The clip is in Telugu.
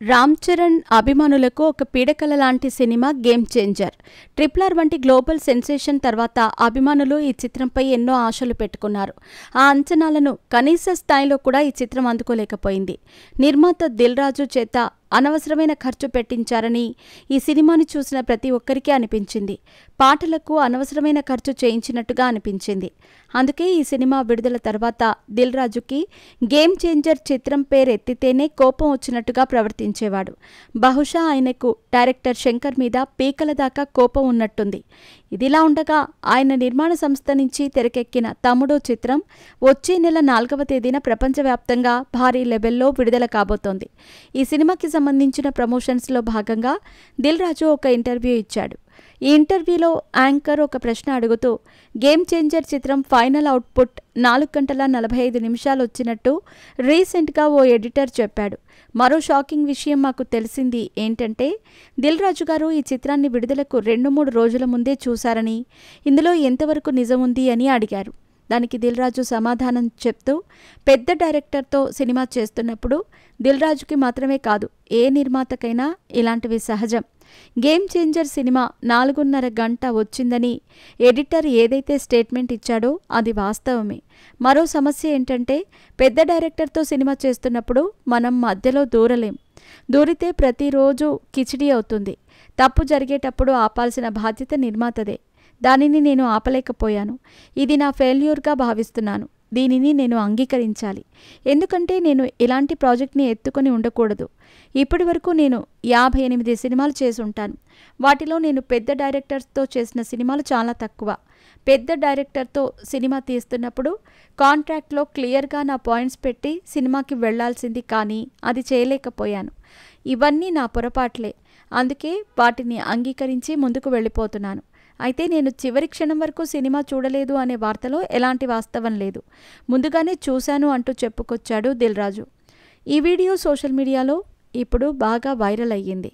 రామ్ చరణ్ అభిమానులకు ఒక పీడకల లాంటి సినిమా గేమ్ చేంజర్. RRR వంటి గ్లోబల్ సెన్సేషన్ తర్వాత అభిమానులు ఈ చిత్రంపై ఎన్నో ఆశలు పెట్టుకున్నారు. ఆ అంచనాలను కనీస స్థాయిలో కూడా ఈ చిత్రం అందుకోలేకపోయింది. నిర్మాత దిల్ రాజు చేత అనవసరమైన ఖర్చు పెట్టించారని ఈ సినిమాని చూసిన ప్రతి ఒక్కరికి అనిపించింది. పాటలకు అనవసరమైన ఖర్చు చేయించినట్టుగా అనిపించింది. అందుకే ఈ సినిమా విడుదల తర్వాత దిల్ రాజుకి గేమ్ చేంజర్ చిత్రం పేరెత్తితేనే కోపం వచ్చినట్టుగా ప్రవర్తించేవాడు. బహుశా ఆయనకు డైరెక్టర్ శంకర్ మీద పీకల దాకా కోపం ఉన్నట్టుంది. ఇదిలా ఉండగా ఆయన నిర్మాణ సంస్థ నుంచి తెరకెక్కిన తమ్ముడు చిత్రం వచ్చే నెల 4వ తేదీన ప్రపంచవ్యాప్తంగా భారీ లెవెల్లో విడుదల కాబోతోంది. ఈ సినిమాకి సంబంధించిన ప్రమోషన్స్లో భాగంగా దిల్ రాజు ఒక ఇంటర్వ్యూ ఇచ్చాడు. ఈ ఇంటర్వ్యూలో యాంకర్ ఒక ప్రశ్న అడుగుతూ గేమ్ చేంజర్ చిత్రం ఫైనల్ అవుట్పుట్ 4 గంటల 45 నిమిషాలు వచ్చినట్టు రీసెంట్గా ఓ ఎడిటర్ చెప్పాడు. మరో షాకింగ్ విషయం మాకు తెలిసింది ఏంటంటే దిల్ రాజు గారు ఈ చిత్రాన్ని విడుదలకు 2-3 రోజుల ముందే చూశారని, ఇందులో ఎంతవరకు నిజముంది అని అడిగారు. దానికి దిల్ రాజు సమాధానం చెప్తూ పెద్ద డైరెక్టర్తో సినిమా చేస్తున్నప్పుడు దిల్ రాజుకి మాత్రమే కాదు ఏ నిర్మాతకైనా ఇలాంటివి సహజం. గేమ్ చేంజర్ సినిమా 4:30 గంట వచ్చిందని ఎడిటర్ ఏదైతే స్టేట్మెంట్ ఇచ్చాడో అది వాస్తవమే. మరో సమస్య ఏంటంటే పెద్ద డైరెక్టర్తో సినిమా చేస్తున్నప్పుడు మనం మధ్యలో దూరలేం. దూరితే ప్రతిరోజు కిచిడి అవుతుంది. తప్పు జరిగేటప్పుడు ఆపాల్సిన బాధ్యత నిర్మాతదే. దానిని నేను ఆపలేకపోయాను. ఇది నా ఫెయిల్యూర్గా భావిస్తున్నాను. దీనిని నేను అంగీకరించాలి. ఎందుకంటే నేను ఇలాంటి ప్రాజెక్ట్ని ఎత్తుకొని ఉండకూడదు. ఇప్పటి వరకు నేను 58 సినిమాలు చేసి ఉంటాను. వాటిలో నేను పెద్ద డైరెక్టర్స్తో చేసిన సినిమాలు చాలా తక్కువ. పెద్ద డైరెక్టర్తో సినిమా తీస్తున్నప్పుడు కాంట్రాక్ట్లో క్లియర్గా నా పాయింట్స్ పెట్టి సినిమాకి వెళ్లాల్సింది, కానీ అది చేయలేకపోయాను. ఇవన్నీ నా పొరపాట్లే. అందుకే వాటిని అంగీకరించి ముందుకు వెళ్ళిపోతున్నాను. అయితే నేను చివరి క్షణం వరకు సినిమా చూడలేదు అనే వార్తలో ఎలాంటి వాస్తవం లేదు. ముందుగానే చూశాను అంటూ చెప్పుకొచ్చాడు దిల్ రాజు. ఈ వీడియో సోషల్ మీడియాలో ఇప్పుడు బాగా వైరల్ అయ్యింది.